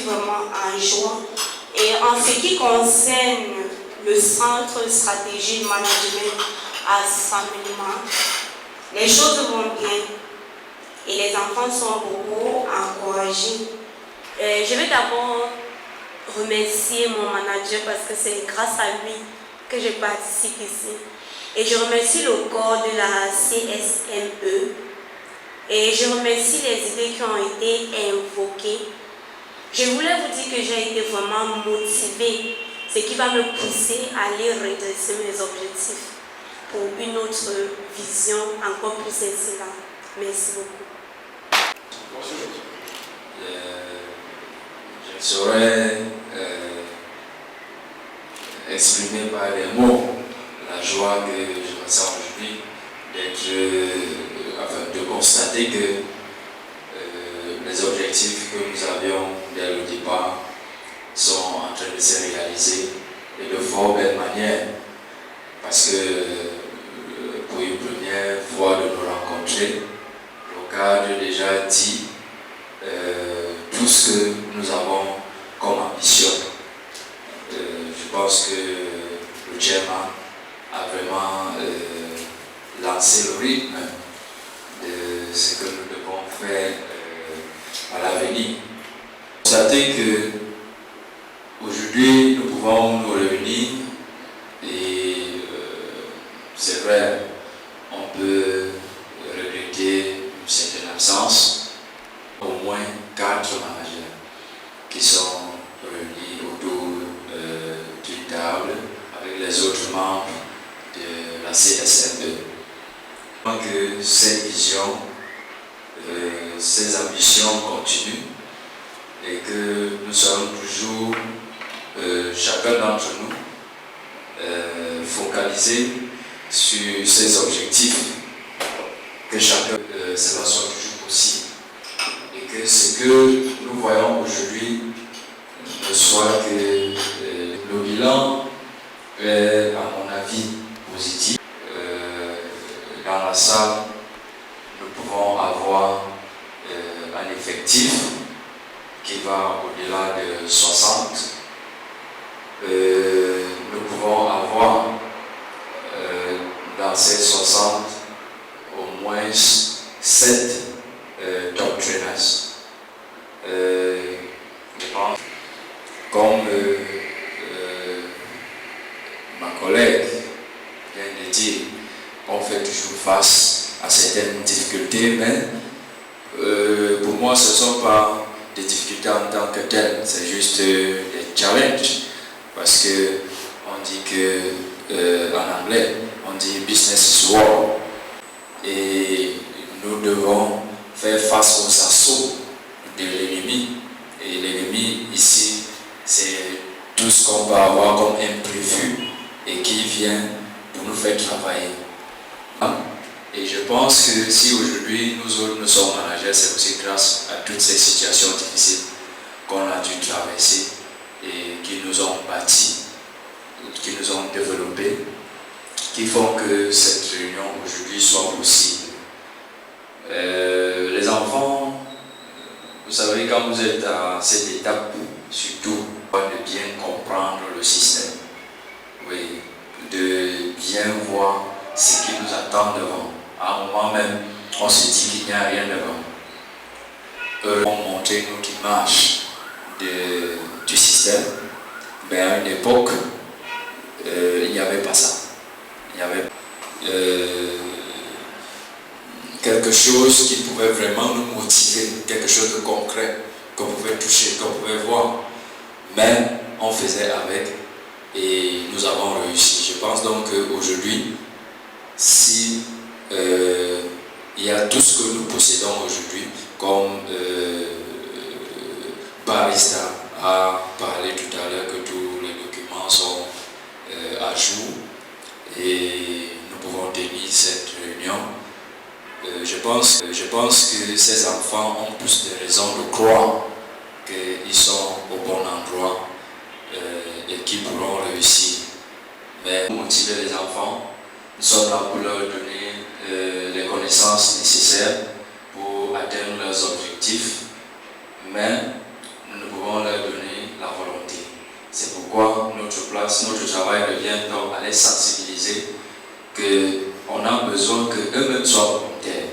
vraiment en joie. Et en ce qui concerne le centre stratégie management à Saint-Mélimant, les choses vont bien et les enfants sont beaucoup encouragés. Je vais d'abord remercier mon manager parce que c'est grâce à lui que je participe ici. Et je remercie le corps de la CSME et je remercie les idées qui ont été invoquées. Je voulais vous dire que j'ai été vraiment motivée, ce qui va me pousser à aller redresser mes objectifs pour une autre vision encore plus excellente. Merci beaucoup. Bonjour. Je ne saurais exprimer par des mots la joie que je ressens aujourd'hui de constater que les objectifs que nous avions dès le départ sont en train de se réaliser et de fort belle manière, parce que pour une première fois de nous rencontrer, le cadre déjà dit tout ce que nous avons comme ambition. Je pense que le chairman a vraiment lancé le rythme de ce que nous devons faire à l'avenir. Constatez que aujourd'hui nous pouvons nous réunir et c'est vrai, on peut regretter une certaine absence, au moins 4 managers qui sont réunis autour d'une table avec les autres membres de la CSME. Que cette vision, ces ambitions continuent et que nous serons toujours, chacun d'entre nous, focalisés sur ces objectifs, que chacun, cela soit toujours possible et que ce que nous voyons aujourd'hui ne soit que le bilan est, à mon avis, positif. Dans la salle, nous pouvons avoir un effectif qui va au-delà de 60. Nous pouvons avoir dans ces 60 au moins 7 top trainers. Je pense, comme ma collègue vient de dire, on fait toujours face à certaines difficultés, mais pour moi ce ne sont pas des difficultés en tant que telles, c'est juste des challenges, parce que on dit que en anglais on dit business is war, et nous devons faire face aux assauts de l'ennemi, et l'ennemi ici c'est tout ce qu'on peut avoir comme imprévu et qui vient pour nous faire travailler. Et je pense que si aujourd'hui nous autres nous sommes managers, c'est aussi grâce à toutes ces situations difficiles qu'on a dû traverser et qui nous ont bâti, qui nous ont développé, qui font que cette réunion aujourd'hui soit possible. Les enfants, vous savez, quand vous êtes à cette étape, surtout de bien comprendre le système, oui, de bien voir ce qui nous attend devant. À un moment même, on se dit qu'il n'y a rien devant. On montrait notre image du système, mais à une époque, il n'y avait pas ça. Il y avait quelque chose qui pouvait vraiment nous motiver, quelque chose de concret, qu'on pouvait toucher, qu'on pouvait voir. Mais on faisait avec et nous avons réussi. Je pense donc qu'aujourd'hui, si il y a tout ce que nous possédons aujourd'hui, comme Barista a parlé tout à l'heure, que tous les documents sont à jour et nous pouvons tenir cette réunion. Je pense que ces enfants ont plus de raisons de croire qu'ils sont au bon endroit et qu'ils pourront réussir. Mais pour motiver les enfants, nous sommes là pour leur donner les connaissances nécessaires pour atteindre leurs objectifs, mais nous pouvons leur pourquoi notre place, notre travail revient donc à les sensibiliser qu'on a besoin qu'eux-mêmes soient volontaires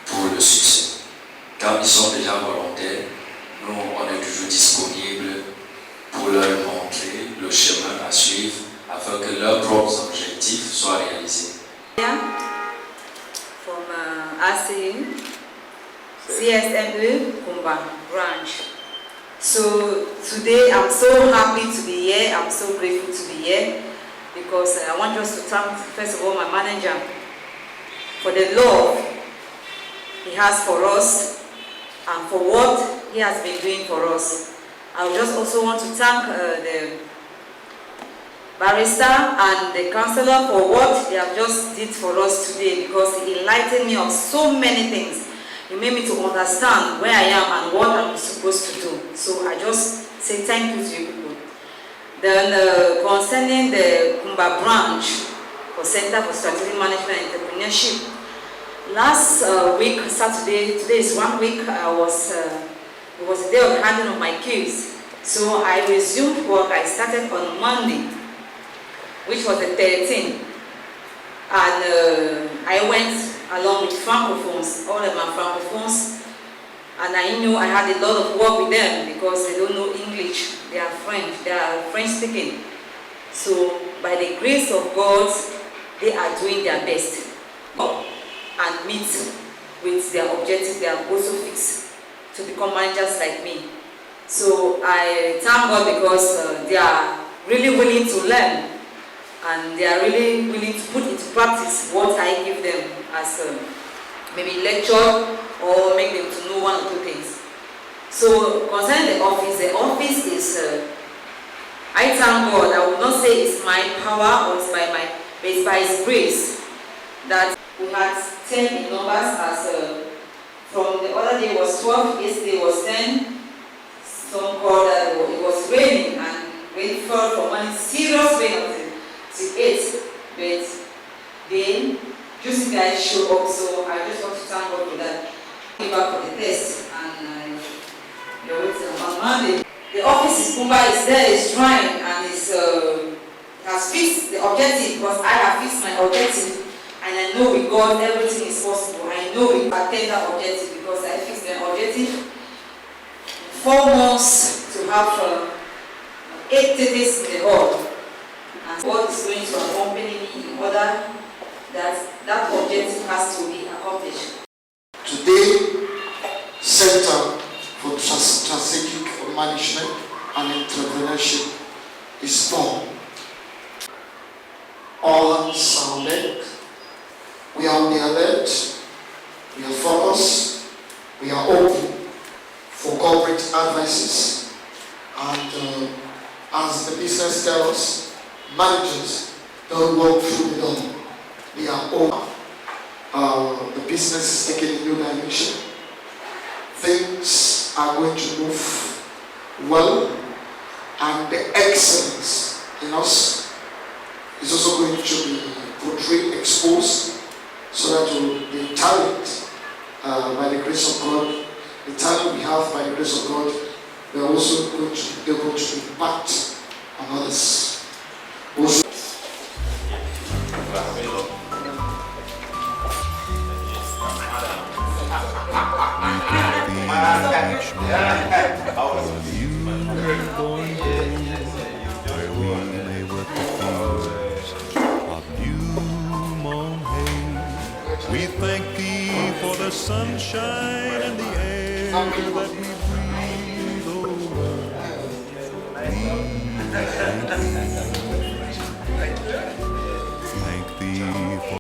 pour le succès. Quand ils sont déjà volontaires, nous, on est toujours disponibles pour leur montrer le chemin à suivre afin que leurs propres objectifs soient réalisés. From ACU, CSME, Kumba branch. So today I'm so happy to be here, I'm so grateful to be here because I want us to thank first of all my manager for the love he has for us and for what he has been doing for us. I would just also want to thank the barrister and the councillor for what they have just did for us today because he enlightened me on so many things. He made me to understand where I am and what I'm supposed to do. So I just say thank you to you people. Then concerning the Kumba branch for Center for Strategic Management and Entrepreneurship, last week, Saturday, today is 1 week, it was the day of handing of my keys. So I resumed work. I started on Monday, which was the 13th. And I went along with Francophones, all of my Francophones. And I knew I had a lot of work with them because they don't know English. They are French speaking. So by the grace of God, they are doing their best and meet with their objective. They are also fixed to become managers like me. So I thank God because they are really willing to learn and they are really willing to put into practice what I give them as maybe lecture or make them to know one or two things. So concerning the office is, I thank God. I would not say it's my power or it's by His grace that we had 10 in numbers as from the other day was 12, yesterday was 10. Some called that it was raining and rain fell for morning, serious rain until 8. But then just guys show up, so I just want to thank God for that. Give back for the test and you're waiting on Monday. The office in Kumba is there, it's trying and has fixed the objective because I have fixed my objective and I know with God everything is possible. I know we attain that objective because I fixed my objective. 4 months to have 8 days in the hall. And God is going to accompany me in order that objective has to be accomplished. Today, Center for Strategic Management and Entrepreneurship is born. All hands sounded. We are on the alert. We are focused. We are open for corporate advices. And as the business tells us, managers don't walk through the door. They are open. The business is taking a new dimension. Things are going to move well, and the excellence in us is also going to be portrayed, exposed, so that the talent, by the grace of God, the talent we have by the grace of God, we are also going to be able to impact on others. Also, We thank thee for the sunshine and the air that we